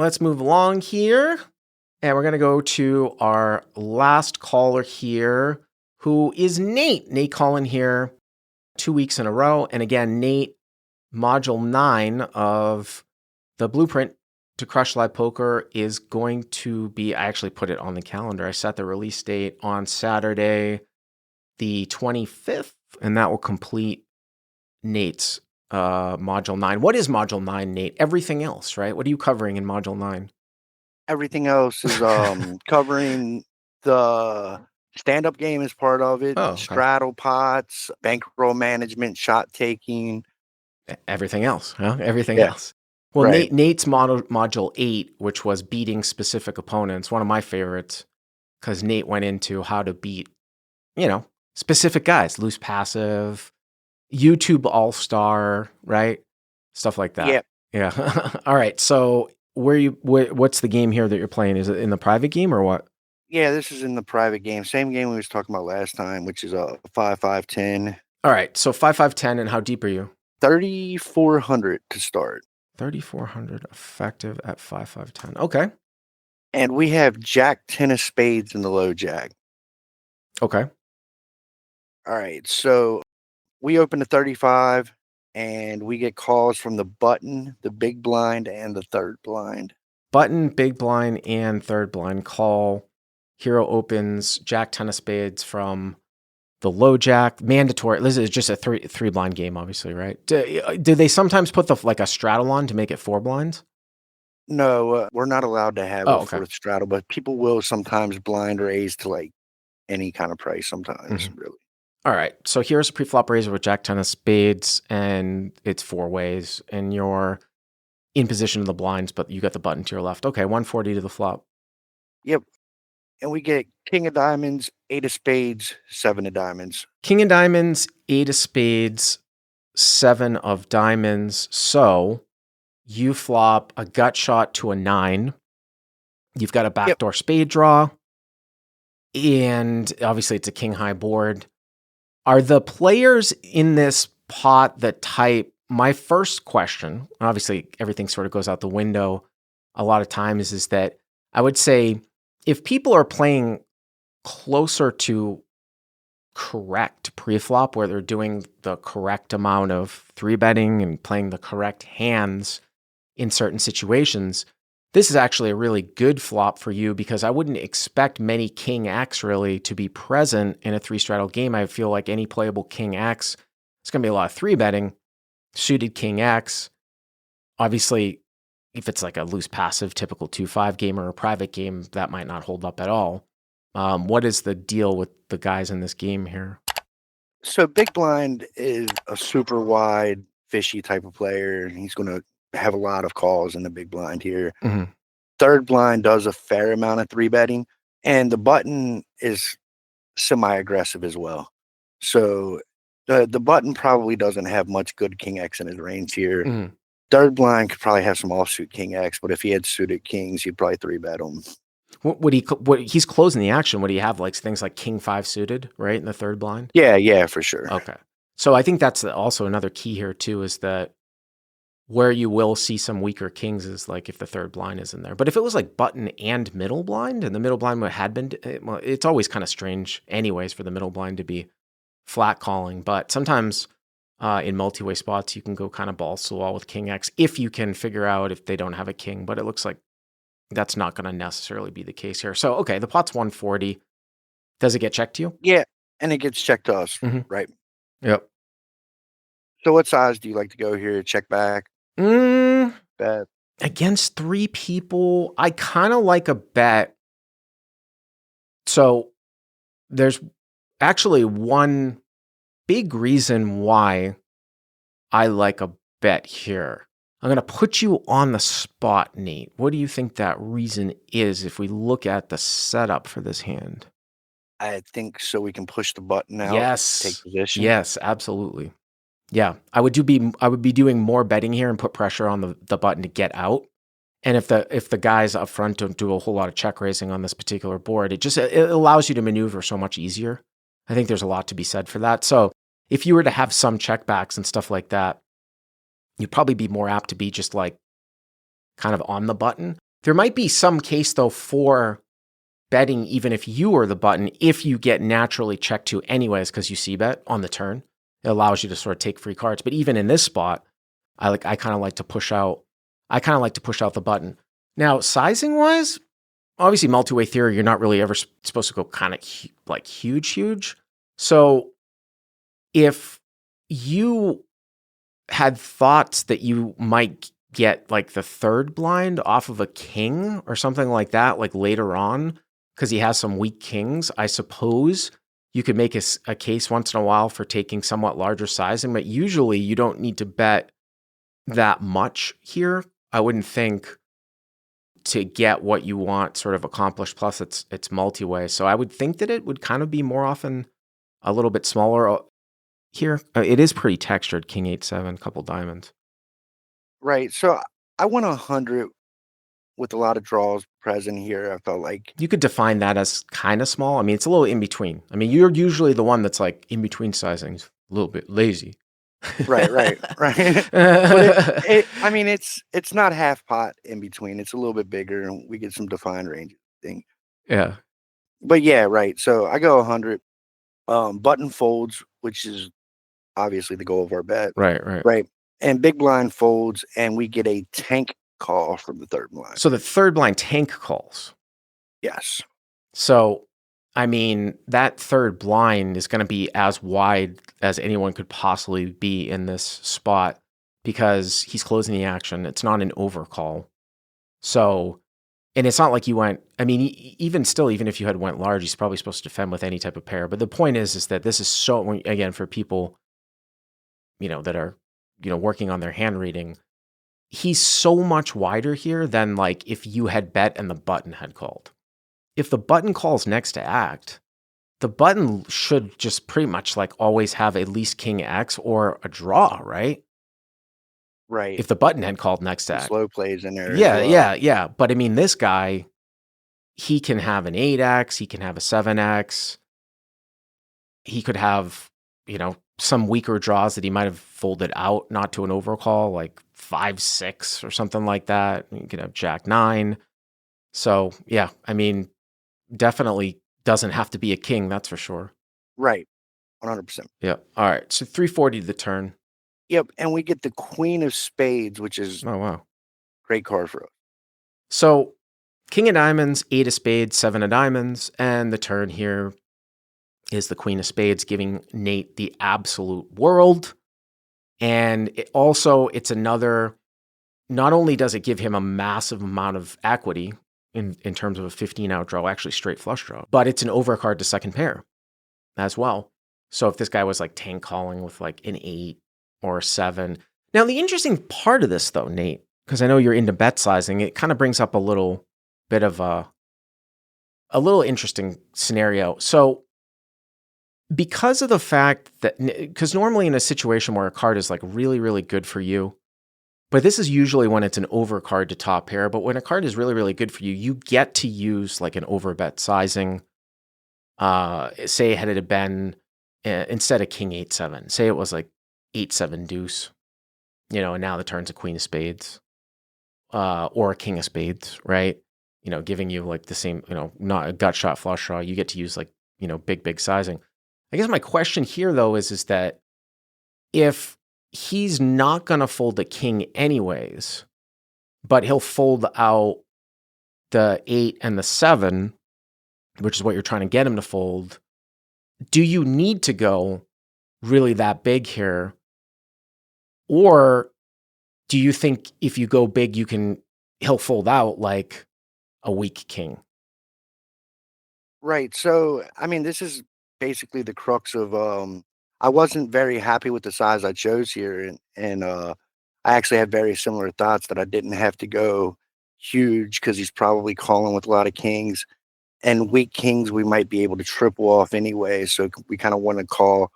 let's move along here. And we're going to go to our last caller here, who is Nate. Nate calling here 2 weeks in a row. And again, Nate, module 9 of the blueprint to crush live poker is going to be, I actually put it on the calendar. I set the release date on Saturday, the 25th, and that will complete Nate's module 9. What is module 9, Nate? Everything else, right? What are you covering in module 9? Everything else is covering the stand-up game is part of it, Oh, okay. straddle pots, bankroll management, shot taking. Everything else, huh? Everything Yeah, else. Well, right. Nate's module 8, which was beating specific opponents, one of my favorites, because Nate went into how to beat, specific guys, loose passive, YouTube all-star, right? Stuff like that. Yeah. Yeah. All right. So what's the game here that you're playing? Is it in the private game or what? Yeah, this is in the private game. Same game we was talking about last time, which is a 5-5-10. All right. So 5-5-10, and how deep are you? 3,400 to start. 3,400 effective at 5-5-10. Okay. And we have Jack 10 of spades in the low jack. Okay. All right. So we open to 35 and we get calls from the button, the big blind, and the third blind. Button, big blind, and third blind call. Hero opens Jack 10 of spades from the low jack. Mandatory. This is just a three blind game, obviously, right? Do they sometimes put a straddle on to make it 4 blinds? No, we're not allowed to have Okay. fourth straddle, but people will sometimes blind raise to like any kind of price sometimes, really. All right. So here's a preflop raiser with Jack 10 of spades, and it's 4 ways, and you're in position of the blinds, but you got the button to your left. Okay, 140 to the flop. Yep. And we get king of diamonds, 8 of spades, 7 of diamonds. King of diamonds, 8 of spades, 7 of diamonds. So you flop a gut shot to a 9. You've got a backdoor spade draw. And obviously it's a king high board. Are the players in this pot that type? My first question, obviously everything sort of goes out the window a lot of times, is that I would say if people are playing closer to correct preflop, where they're doing the correct amount of 3-betting and playing the correct hands in certain situations, this is actually a really good flop for you, because I wouldn't expect many King X really to be present in a 3-straddle game. I feel like any playable King X, it's going to be a lot of 3-betting. Suited King X, obviously, if it's like a loose passive, typical 2-5 game or a private game, that might not hold up at all. What is the deal with the guys in this game here? So big blind is a super wide, fishy type of player. He's going to have a lot of calls in the big blind here. Mm-hmm. Third blind does a fair amount of 3-betting, and the button is semi-aggressive as well. So the button probably doesn't have much good King X in his range here. Mm-hmm. Third blind could probably have some offsuit King X, but if he had suited kings, he'd probably 3-bet him. What he's closing the action? What do you have, like things like King 5 suited, right, in the third blind? Yeah, for sure. Okay. So I think that's also another key here too, is that where you will see some weaker kings is like if the third blind is in there. But if it was like button and middle blind, and the middle blind had been, well, it's always kind of strange anyways for the middle blind to be flat calling. But sometimes in multi-way spots, you can go kind of balls to the wall with King X if you can figure out if they don't have a king. But it looks like that's not going to necessarily be the case here. So, okay, the pot's 140. Does it get checked to you? Yeah, and it gets checked to us, right? Yep. So what size do you like to go here? Check back? Bet. Against 3 people, I kind of like a bet. So there's actually one big reason why I like a bet here. I'm going to put you on the spot, Nate. What do you think that reason is if we look at the setup for this hand? I think so we can push the button out. Yes. Take position. Yes, absolutely. Yeah, I would be doing more betting here and put pressure on the button to get out. And if the guys up front don't do a whole lot of check raising on this particular board, it allows you to maneuver so much easier. I think there's a lot to be said for that. So if you were to have some checkbacks and stuff like that, you'd probably be more apt to be just like kind of on the button. There might be some case though for betting even if you were the button, if you get naturally checked to anyways, because you see bet on the turn. It allows you to sort of take free cards. But even in this spot, I kind of like to push out. I kind of like to push out the button. Now, sizing wise, obviously multi-way theory, you're not really ever supposed to go kind of like huge. So if you had thoughts that you might get like the third blind off of a king or something like that, like later on, because he has some weak kings, I suppose you could make a case once in a while for taking somewhat larger sizing, but usually you don't need to bet that much here. I wouldn't think, to get what you want sort of accomplished. Plus it's multi-way. So I would think that it would kind of be more often a little bit smaller here. It is pretty textured, king 8-7, couple diamonds. Right. So I went 100 with a lot of draws present here. I felt like You could define that as kind of small. I mean, it's a little in between. I mean, you're usually the one that's like in between sizings, a little bit lazy. right. But I mean, it's not half pot in between. It's a little bit bigger, and we get some defined range thing. Yeah. But yeah, right. So I go 100. Button folds, which is obviously the goal of our bet, Right. right? And big blind folds, and we get a tank call from the third blind. So the third blind tank calls. Yes. So, I mean, that third blind is going to be as wide as anyone could possibly be in this spot because he's closing the action. It's not an overcall. So, and it's not like you went, I mean, even still, even if you had went large, he's probably supposed to defend with any type of pair. But the point is that this is so, again, for people, that are, working on their hand reading, he's so much wider here than like if you had bet and the button had called. If the button calls next to act, the button should just pretty much like always have at least king X or a draw, right? Right. If the button had called next to And act. slow plays in there as well. Yeah. But I mean, this guy, he can have an 8X, he can have a 7X. He could have, some weaker draws that he might have folded out, not to an overcall, like 5-6 or something like that. You could have Jack 9. So yeah, I mean, definitely doesn't have to be a king, that's for sure. Right. 100%. Yeah. All right. So 340 the turn. Yep. And we get the queen of spades, which is Oh wow. great card for us. So king of diamonds, 8 of spades, 7 of diamonds, and the turn here is the queen of spades, giving Nate the absolute world. And it's another, not only does it give him a massive amount of equity in terms of a 15 out draw, actually straight flush draw, but it's an overcard to second pair as well. So if this guy was like tank calling with like an 8 or a 7. Now, the interesting part of this though, Nate, because I know you're into bet sizing, it kind of brings up a little bit of a little interesting scenario. So because of the fact that, because normally in a situation where a card is like really, really good for you, but this is usually when it's an overcard to top pair, but when a card is really, really good for you, you get to use like an overbet sizing. Say it had been, instead of king 8-7, say it was like 8-7 deuce, and now the turn's a queen of spades, or a king of spades, right? Giving you like the same, not a gut shot flush draw. You get to use like, big sizing. I guess my question here though is that if he's not going to fold the king anyways, but he'll fold out the 8 and the 7, which is what you're trying to get him to fold, do you need to go really that big here? Or do you think if you go big, he'll fold out like a weak king? Right. So, I mean, this is basically the crux of I wasn't very happy with the size I chose here, and I actually had very similar thoughts that I didn't have to go huge because he's probably calling with a lot of kings, and weak kings we might be able to triple off anyway. So we kind of want to call,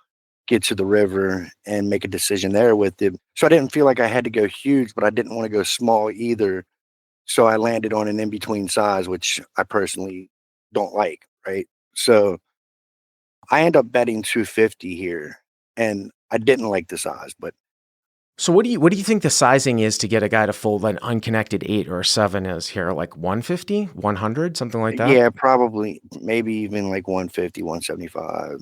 get to the river, and make a decision there with him. So I didn't feel like I had to go huge, but I didn't want to go small either. So I landed on an in between size, which I personally don't like. Right. So I end up betting 250 here, and I didn't like the size, but So what do you think the sizing is to get a guy to fold an unconnected 8 or a 7 is here? Like 150, 100, something like that? Yeah, probably, maybe even like 150, 175.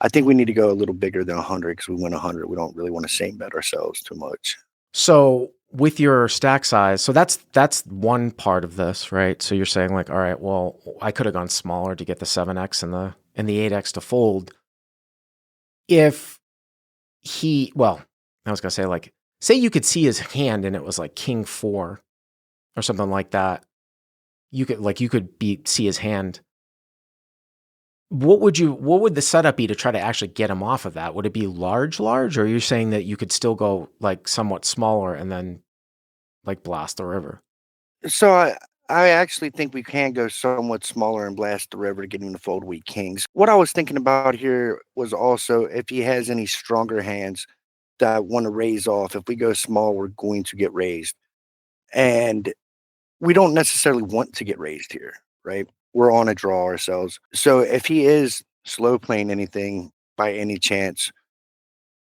I think we need to go a little bigger than 100 because we win 100. We don't really want to same bet ourselves too much. So with your stack size, so that's one part of this, right? So you're saying like, all right, well, I could have gone smaller to get the 7x and the 8x to fold. If well, I was gonna say like, say you could see his hand and it was like king 4 or something like that. You could see his hand. What would the setup be to try to actually get him off of that? Would it be large, or are you saying that you could still go like somewhat smaller and then like blast the river? So I actually think we can go somewhat smaller and blast the river to get him to fold weak kings. What I was thinking about here was also if he has any stronger hands that want to raise off. If we go small, we're going to get raised. And we don't necessarily want to get raised here, right? We're on a draw ourselves. So if he is slow playing anything by any chance,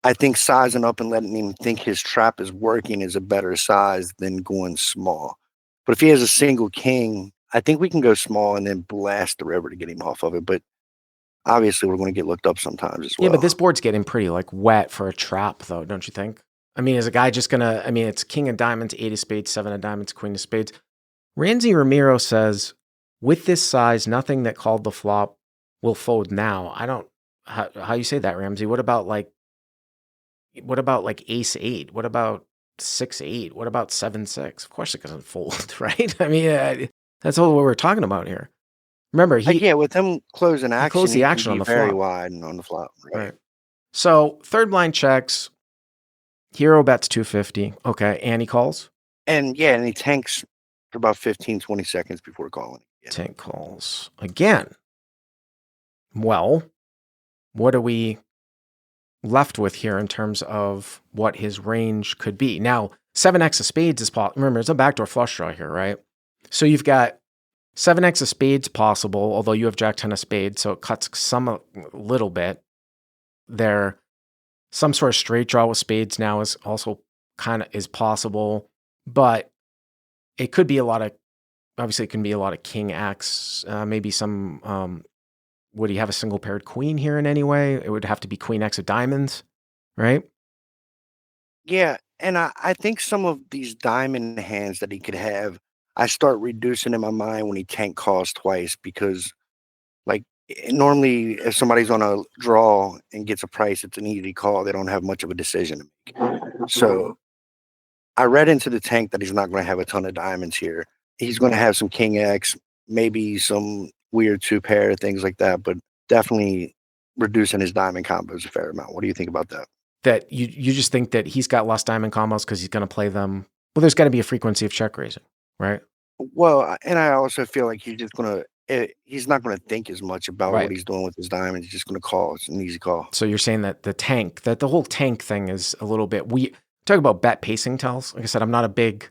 I think sizing up and letting him think his trap is working is a better size than going small. But if he has a single king, I think we can go small and then blast the river to get him off of it. But obviously, we're going to get looked up sometimes as Yeah, but well. this board's getting pretty like wet for a trap, though, don't you think? I mean, is a guy just gonna? I mean, it's king of diamonds, 8 of spades, 7 of diamonds, queen of spades. Ramsey Ramiro says, with this size, nothing that called the flop will fold now. I don't. How you say that, Ramsey? What about like ace 8? What about 6 8? What about 7 6? Of course it doesn't fold, right? I mean, that's all what we're talking about here. Remember, Yeah, with him closing he action, closed the he can action on be the very flop, wide and on the flop, right? right? So third blind checks. Hero bets 250. Okay, and he calls. And yeah, and he tanks for about 15, 20 seconds before calling. Yeah. Tank calls again. Well, what are we left with here in terms of what his range could be? Now, 7x of spades is possible. Remember, it's a backdoor flush draw here, right? So you've got 7x of spades possible, although you have jack 10 of spades, so it cuts some a little bit. There, some sort of straight draw with spades now is also kind of is possible, but it could be a lot of, obviously it can be a lot of king x, maybe some, would he have a single paired queen here in any way? It would have to be queen x of diamonds, right? Yeah, and I think some of these diamond hands that he could have, I start reducing in my mind when he tank calls twice because, like, normally if somebody's on a draw and gets a price, it's an easy call. They don't have much of a decision to make. So I read into the tank that he's not going to have a ton of diamonds here. He's going to have some king X, maybe some weird two pair, things like that, but definitely reducing his diamond combos a fair amount. What do you think about that? That you just think that he's got less diamond combos because he's going to play them. Well, there's got to be a frequency of check raising, right? Well, and I also feel like he's just gonna he's not gonna think as much about what Right. he's doing with his diamonds. He's just gonna call. It's an easy call. So you're saying that the whole tank thing is a little bit. We talk about bet pacing tells. Like I said, I'm not a big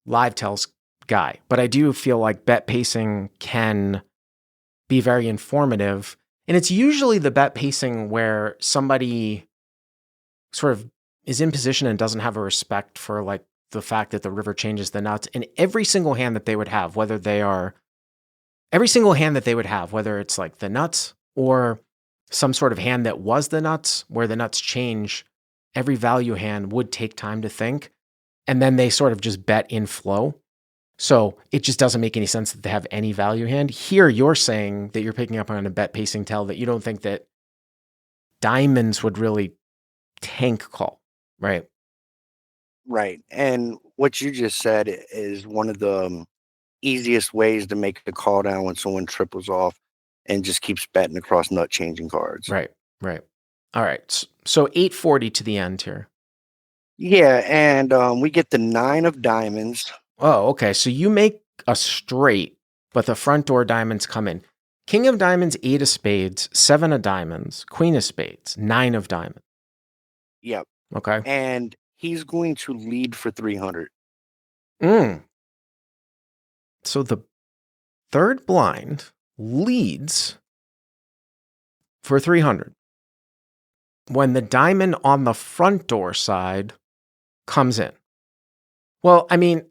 live tells guy, but I do feel like bet pacing can be very informative. And it's usually the bet pacing where somebody sort of is in position and doesn't have a respect for like the fact that the river changes the nuts. And every single hand that they would have, whether it's like the nuts or some sort of hand that was the nuts, where the nuts change, every value hand would take time to think. And then they sort of just bet in flow. So it just doesn't make any sense that they have any value hand. Here, you're saying that you're picking up on a bet pacing tell that you don't think that diamonds would really tank call, right? Right. And what you just said is one of the easiest ways to make a call down when someone triples off and just keeps betting across nut changing cards. Right, right. All right. So 840 to the end here. Yeah, and we get the nine of diamonds. Oh, okay. So you make a straight, but the front door diamonds come in. King of diamonds, 8 of spades, 7 of diamonds, queen of spades, 9 of diamonds. Yep. Okay. And he's going to lead for 300. Mm. So the third blind leads for 300. when the diamond on the front door side comes in. Well, I mean,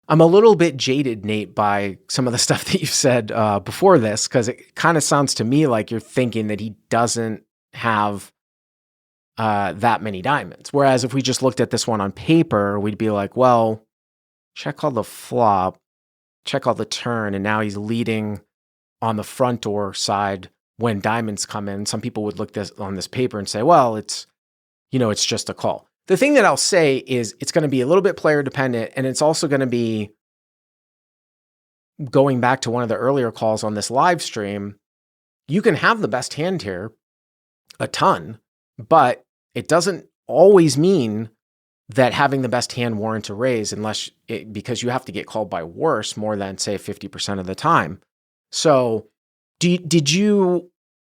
I'm a little bit jaded, Nate, by some of the stuff that you've said before this, because it kind of sounds to me like you're thinking that he doesn't have that many diamonds. Whereas if we just looked at this one on paper, we'd be like, well, check all the flop, check all the turn, and now he's leading on the front door side when diamonds come in. Some people would look on this paper and say, well, it's just a call. The thing that I'll say is it's going to be a little bit player dependent, and it's also going to be, going back to one of the earlier calls on this live stream, you can have the best hand here a ton, but it doesn't always mean that having the best hand warrants a raise because you have to get called by worse more than, say, 50% of the time. So did you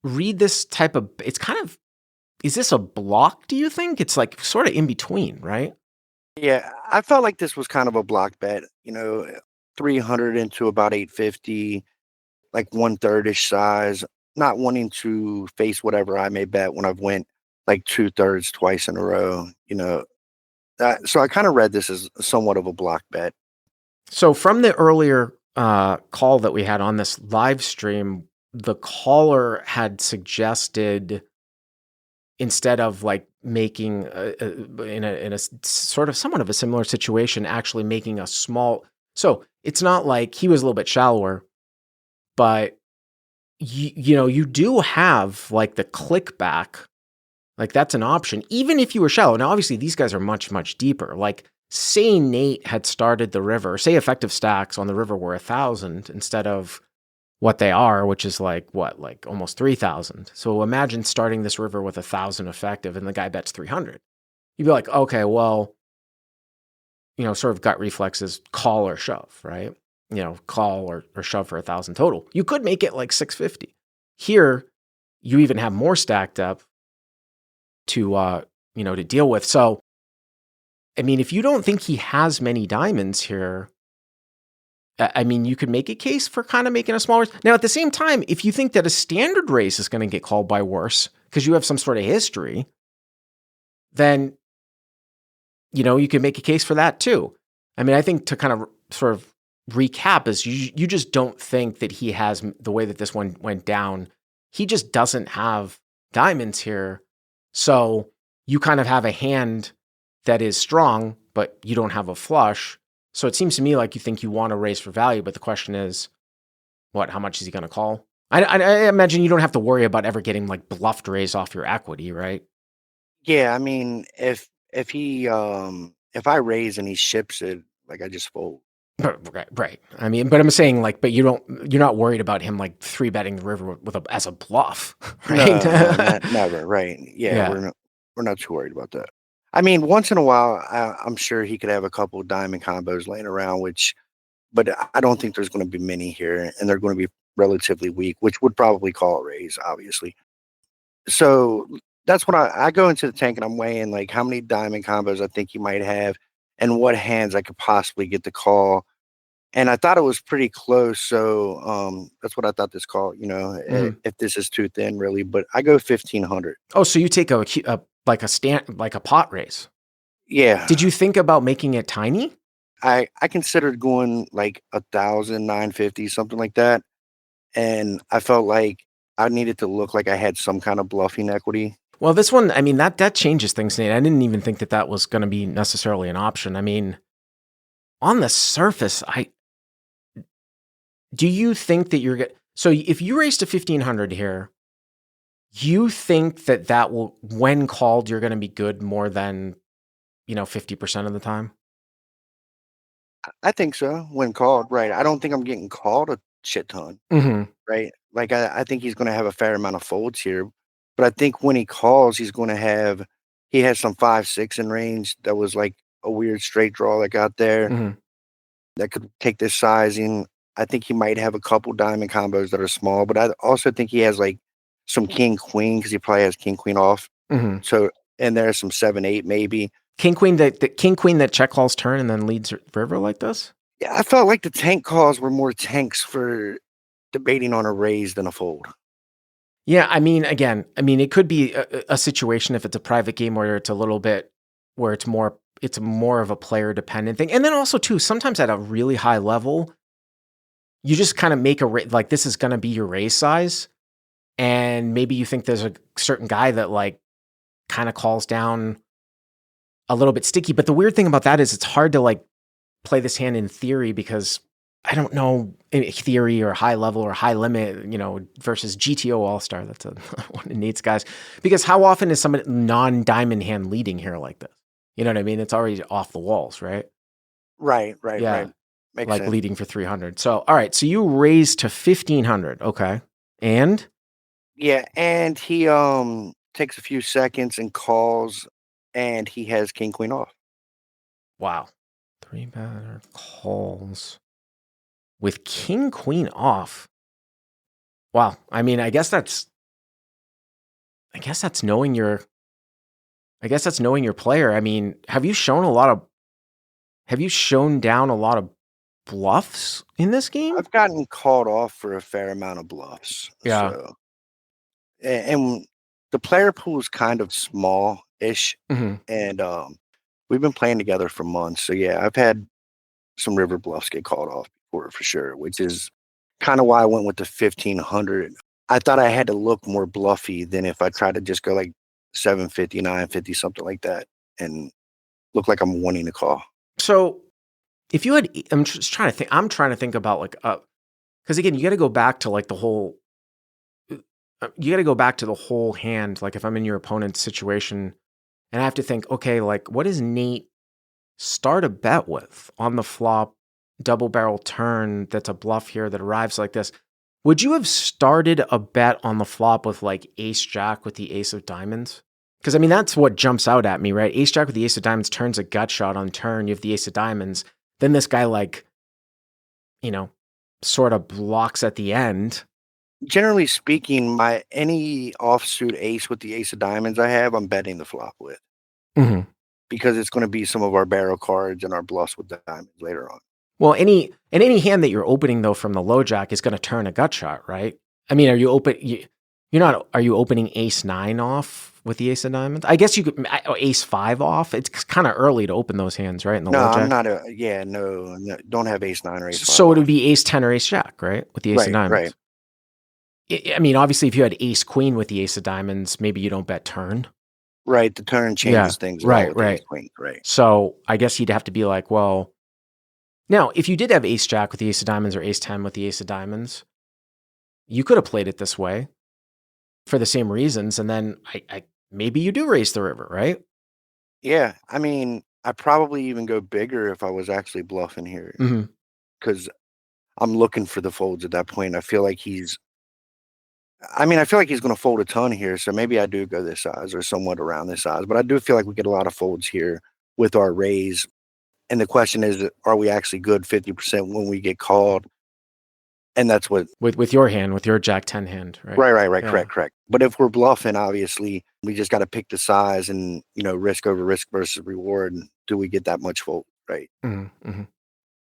read this type of, it's kind of, is this a block, do you think? It's like sort of in between, right? Yeah, I felt like this was kind of a block bet, 300 into about 850, like 1/3-ish size, not wanting to face whatever I may bet when I've went like 2/3 twice in a row. So I kind of read this as somewhat of a block bet. So from the earlier call that we had on this live stream, the caller had suggested, instead of like making in a sort of somewhat of a similar situation, actually making a small. So it's not like he was a little bit shallower, but you do have like the click back. Like that's an option, even if you were shallow. Now, obviously, these guys are much, much deeper. Like, say Nate had started the river, say effective stacks on the river were 1,000 instead of what they are, which is like almost 3,000. So imagine starting this river with 1,000 effective and the guy bets 300. You'd be like, okay, well, sort of gut reflexes, call or shove, right? Call or shove for 1,000 total. You could make it like 650. Here, you even have more stacked up to deal with. So, I mean, if you don't think he has many diamonds here, I mean, you could make a case for kind of making a small raise. Now, at the same time, if you think that a standard race is going to get called by worse because you have some sort of history, then, you can make a case for that too. I mean, I think to kind of sort of recap is you just don't think that he has, the way that this one went down, he just doesn't have diamonds here. So you kind of have a hand that is strong, but you don't have a flush. So it seems to me like you think you want to raise for value, but the question is, how much is he going to call? I imagine you don't have to worry about ever getting like bluffed raise off your equity, right? Yeah, I mean, if if I raise and he ships it, like I just fold. Right. I mean, but I'm saying like, but you're not worried about him like 3-betting the river as a bluff, right? No, never. Right? Yeah, Yeah. we're not too worried about that. I mean, once in a while, I'm sure he could have a couple diamond combos laying around, but I don't think there's going to be many here, and they're going to be relatively weak, which would probably call a raise, obviously. So that's when I go into the tank and I'm weighing like how many diamond combos I think he might have, and what hands I could possibly get to call. And I thought it was pretty close, so that's what I thought this call. Mhm. If this is too thin, really, but I go 1,500. Oh, so you take a pot raise. Yeah, Did you think about making it tiny? I considered going like 1,950, something like that, and I felt like I needed to look like I had some kind of bluffing equity. Well, this one, I mean, that changes things, Nate. I didn't even think that was going to be necessarily an option. I mean, on the surface, do you think that so if you raise to 1,500 here, you think that will, when called, you're going to be good more than, 50% of the time? I think so when called, right? I don't think I'm getting called a shit ton. Mm-hmm. Right? Like, I think he's gonna have a fair amount of folds here, but I think when he calls, he has some 5-6 in range that was, like, a weird straight draw that got there Mm-hmm. that could take this sizing. I think he might have a couple diamond combos that are small, but I also think he has, like, some king queen because he probably has king queen off. Mm-hmm. So and there's some 7-8 maybe. King queen that check calls turn and then leads river like this? Yeah, I felt like the tank calls were more tanks for debating on a raise than a fold. Yeah, I mean, again, it could be a situation if it's a private game where it's a little bit where it's more of a player dependent thing. And then also too, sometimes at a really high level, you just kind of make like this is going to be your raise size, and maybe you think there's a certain guy that like kind of calls down a little bit sticky. But the weird thing about that is it's hard to like play this hand in theory because I don't know in theory or high level or high limit, versus GTO All Star. That's one of Nate's guys. Because how often is somebody non-diamond hand leading here like this? You know what I mean? It's already off the walls, right? Right, right, Yeah, right. Makes like sense. leading for 300. So, all right. So you raise to 1,500. Okay, and Yeah, and he takes a few seconds and calls, and he has king queen off. wow, three batter calls with king queen off. Wow. I mean, I guess that's knowing your player. I mean, have you shown down a lot of bluffs in this game? I've gotten called off for a fair amount of bluffs. Yeah. So, and the player pool is kind of small-ish, Mhm. and we've been playing together for months. So yeah, I've had some river bluffs get called off before for sure, which is kind of why I went with the 1,500. I thought I had to look more bluffy than if I tried to just go like 750, 950, something like that, and look like I'm wanting to call. So, if you had I'm just trying to think about like because again, you gotta go back to like the whole you gotta go back to the whole hand. Like if I'm in your opponent's situation and I have to think, okay, like what does Nate start a bet with on the flop, double barrel turn that's a bluff here that arrives like this? Would you have started a bet on the flop with like ace jack with the ace of diamonds? Because I mean, that's what jumps out at me, right? Ace jack with the ace of diamonds turns a gut shot on turn. You have the ace of diamonds. Then this guy, like, you know, sort of blocks at the end. Generally speaking, my any offsuit ace with the ace of diamonds I have, I'm betting the flop with Mm-hmm. because it's going to be some of our barrel cards and our bluffs with the diamonds later on. Well, any hand that you're opening though from the low jack is going to turn a gut shot, right? I mean, you're not. Are you opening ace 9 off with the ace of diamonds? I guess you could ace 5 off. It's kind of early to open those hands, right? In the No, low I'm jack. not no, don't have ace 9 or ace 5 So it would off. be ace 10 or ace jack, right? With the ace of Right, right, diamonds. I mean, obviously, if you had ace queen with the ace of diamonds, maybe you don't bet turn. right. The turn Yeah, changes things a lot right, with the ace right. queen. Right. So I guess you'd have to be like, well, now if you did have ace jack with the ace of diamonds or ace 10 with the ace of diamonds, you could have played it this way for the same reasons. And then I maybe you do raise the river, right? Yeah, I mean, I probably even go bigger if I was actually bluffing here Mm-hmm. because I'm looking for the folds at that point. I feel like he's going to fold a ton here, so maybe I do go this size or somewhat around this size. But I do feel like we get a lot of folds here with our raise. And the question is, are we actually good 50% when we get called? And that's what. With your hand, with your jack 10 hand, right? Right, right, right. Yeah. Correct, correct. But if we're bluffing, obviously, we just got to pick the size and risk over risk versus reward. And do we get that much fold? Right. Mm-hmm. Mm-hmm.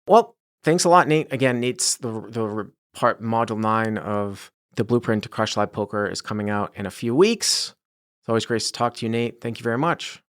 Well, thanks a lot, Nate. Again, Nate's the part module 9 of the blueprint to crush live poker is coming out in a few weeks. It's always great to talk to you, Nate. Thank you very much.